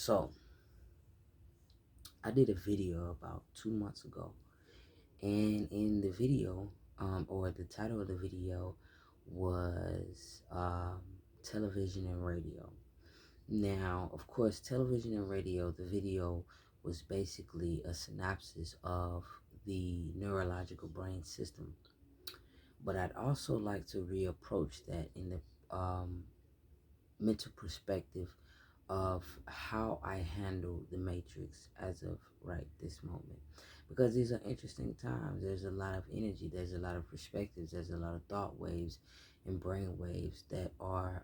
So, I did a video about 2 months ago, and in the video, or the title of the video was television and radio. Now, of course, television and radio, the video was basically a synopsis of the neurological brain system. But I'd also like to reapproach that in the mental perspective of how I handle the matrix as of right this moment. Because these are interesting times. There's a lot of energy, there's a lot of perspectives, there's a lot of thought waves and brain waves that are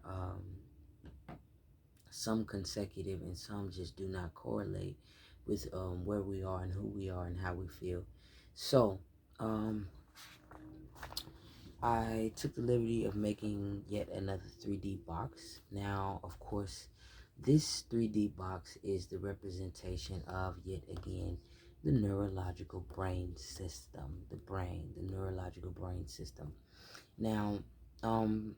some consecutive and some just do not correlate with where we are and who we are and how we feel. So, um, I took the liberty of making yet another 3D box. Now, of course, this 3D box is the representation of, yet again, the neurological brain system. The brain, the neurological brain system. Now, um,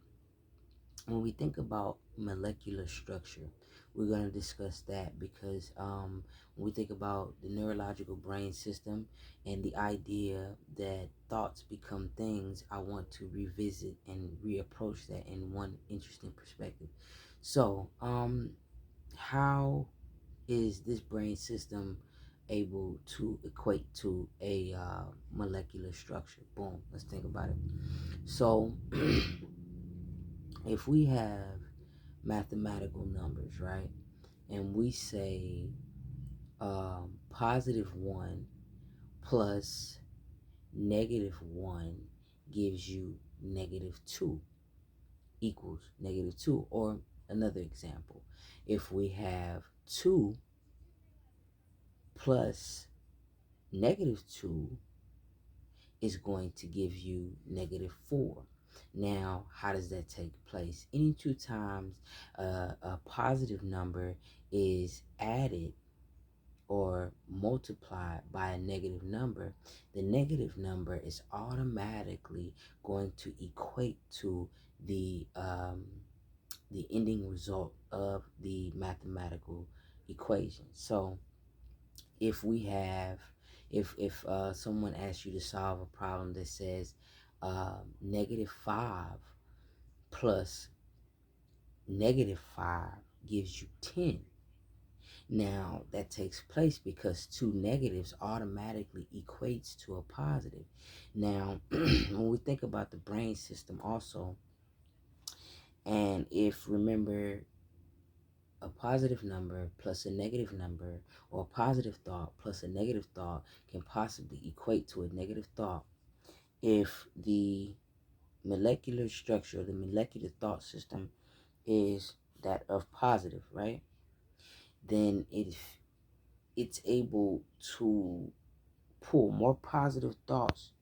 when we think about molecular structure, we're going to discuss that because when we think about the neurological brain system and the idea that thoughts become things, I want to revisit and reapproach that in one interesting perspective. So, how is this brain system able to equate to a molecular structure? Boom, let's think about it. So, if we have mathematical numbers, right? And we say +1 plus -1 gives you -2 equals -2. Or another example, if we have 2 plus -2 is going to give you -4. Now, how does that take place? Any two times a positive number is added or multiplied by a negative number, the negative number is automatically going to equate to the ending result of the mathematical equation. So if we have, if someone asks you to solve a problem that says -5 plus -5 gives you 10. Now, that takes place because two negatives automatically equates to a positive. Now, when we think about the brain system also, and if remember a positive number plus a negative number, or a positive thought plus a negative thought can possibly equate to a negative thought. If the molecular structure, the molecular thought system is that of positive, right? Then it's able to pull more positive thoughts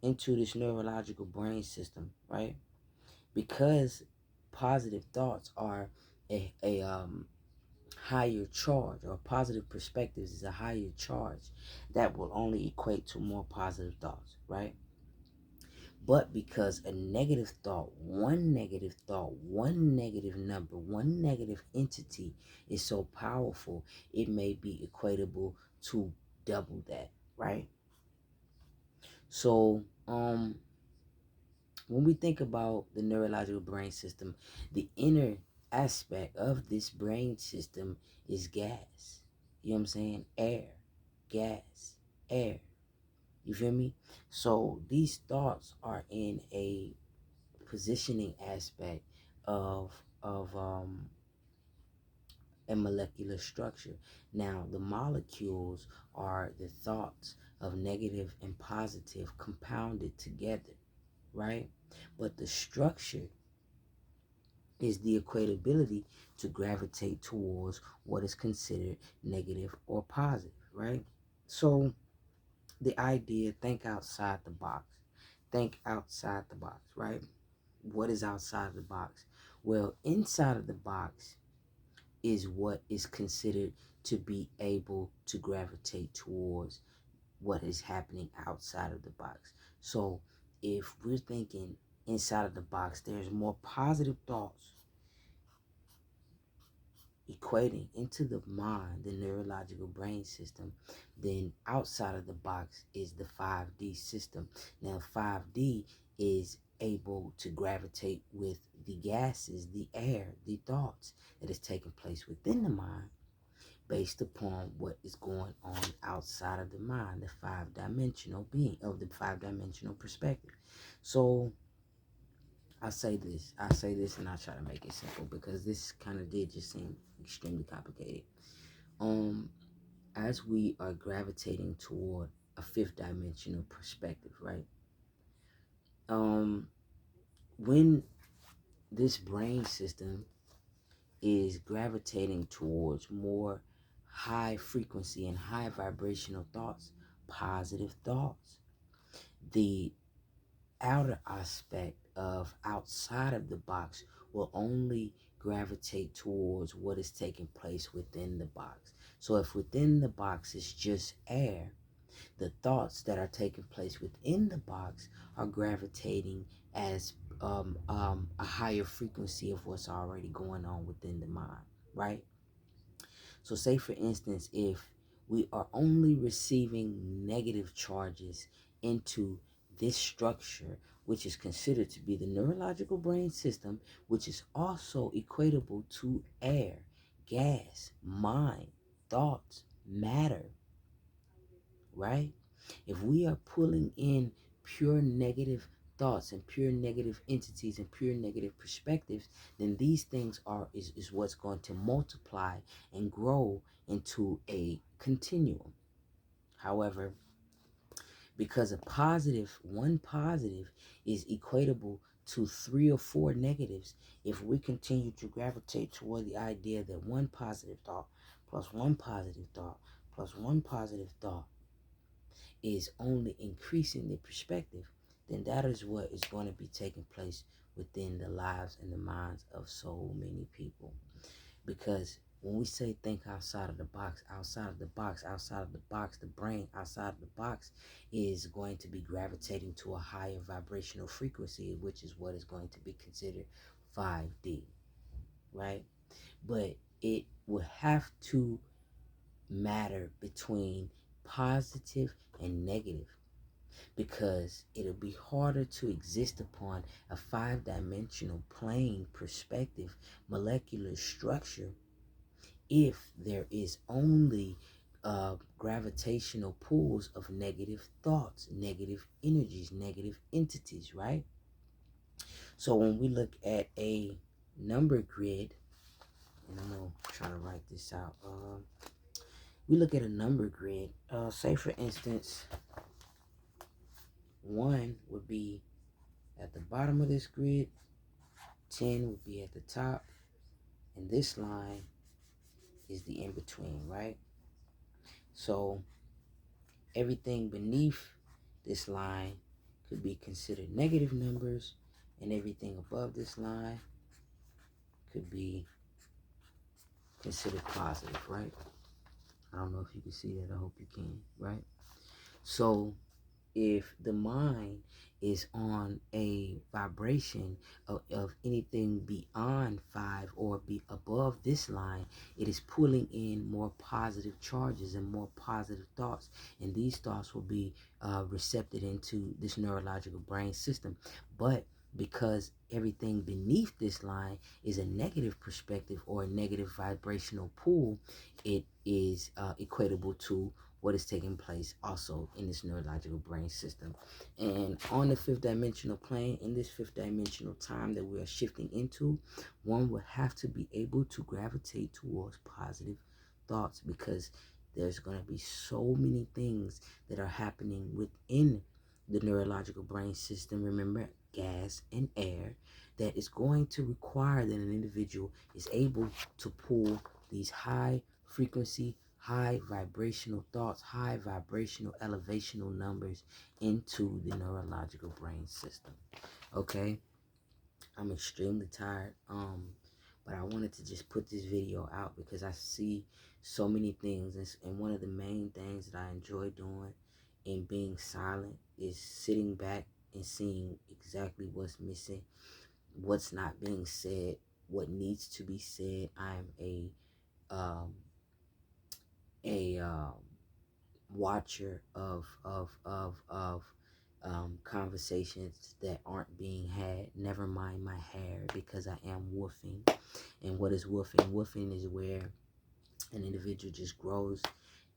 into this neurological brain system, right? Because positive thoughts are a higher charge, or positive perspectives is a higher charge that will only equate to more positive thoughts, right? But because a negative thought, one negative number, one negative entity is so powerful, it may be equatable to double that, right? So, when we think about the neurological brain system, the inner aspect of this brain system is gas. You know what I'm saying? Air, gas, air. You feel me? So these thoughts are in a positioning aspect of of a molecular structure. Now, the molecules are the thoughts of negative and positive compounded together, right? But the structure is the equatability to gravitate towards what is considered negative or positive, right? So the idea, think outside the box. Think outside the box, right? What is outside the box? Well, inside of the box is what is considered to be able to gravitate towards what is happening outside of the box. So if we're thinking inside of the box, there's more positive thoughts equating into the mind, the neurological brain system, then outside of the box is the 5D system. Now, 5D is able to gravitate with the gases, the air, the thoughts that is taking place within the mind based upon what is going on outside of the mind, the five-dimensional being of the five-dimensional perspective. So I say this, and I try to make it simple because this kind of did just seem extremely complicated. Um, as we are gravitating toward a fifth dimensional perspective, right? Um, when this brain system is gravitating towards more high frequency and high vibrational thoughts, positive thoughts, the outer aspect of outside of the box will only gravitate towards what is taking place within the box. So if within the box is just air, the thoughts that are taking place within the box are gravitating as a higher frequency of what's already going on within the mind, right? So say for instance, if we are only receiving negative charges into this structure, which is considered to be the neurological brain system, which is also equatable to air, gas, mind, thoughts, matter, right? If we are pulling in pure negative thoughts and pure negative entities and pure negative perspectives, then these things is what's going to multiply and grow into a continuum. However, because one positive is equatable to three or four negatives, if we continue to gravitate toward the idea that one positive thought plus one positive thought plus one positive thought is only increasing the perspective, then that is what is going to be taking place within the lives and the minds of so many people. Because when we say think outside of the box, outside of the box, outside of the box, the brain outside of the box is going to be gravitating to a higher vibrational frequency, which is what is going to be considered 5D, right? But it will have to matter between positive and negative, because it'll be harder to exist upon a five-dimensional plane perspective molecular structure if there is only gravitational pulls of negative thoughts, negative energies, negative entities, right? So when we look at a number grid, and I'm gonna try to write this out. We look at a number grid. Say for instance, 1 would be at the bottom of this grid, 10 would be at the top, and this line is the in between, right? So everything beneath this line could be considered negative numbers, and everything above this line could be considered positive, right? I don't know if you can see that. I hope you can, right? So if the mind is on a vibration of anything beyond 5 or be above this line, it is pulling in more positive charges and more positive thoughts, and these thoughts will be recepted into this neurological brain system. But because everything beneath this line is a negative perspective or a negative vibrational pool, it is equatable to what is taking place also in this neurological brain system. And on the fifth dimensional plane, in this fifth dimensional time that we are shifting into, one will have to be able to gravitate towards positive thoughts, because there's going to be so many things that are happening within the neurological brain system. Remember, gas and air, that is going to require that an individual is able to pull these high frequency, high vibrational thoughts, high vibrational elevational numbers into the neurological brain system. Okay, I'm extremely tired, but I wanted to just put this video out because I see so many things, and one of the main things that I enjoy doing in being silent is sitting back and seeing exactly what's missing, what's not being said, what needs to be said. I'm a um, a watcher of conversations that aren't being had. Never mind my hair, because I am woofing. And what is woofing? Woofing is where an individual just grows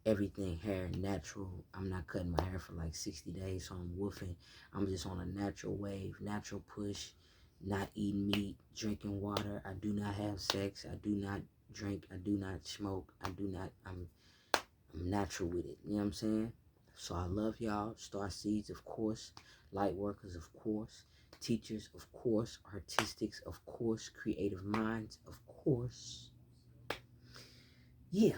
everything hair natural. I'm not cutting my hair for like 60 days, so I'm woofing. I'm just on a natural wave, natural push, not eating meat, drinking water. I do not have sex. I do not drink. I do not smoke. I'm natural with it. You know what I'm saying? So I love y'all. Star seeds, of course. Light workers, of course. Teachers, of course. Artistics, of course. Creative minds, of course. Yeah.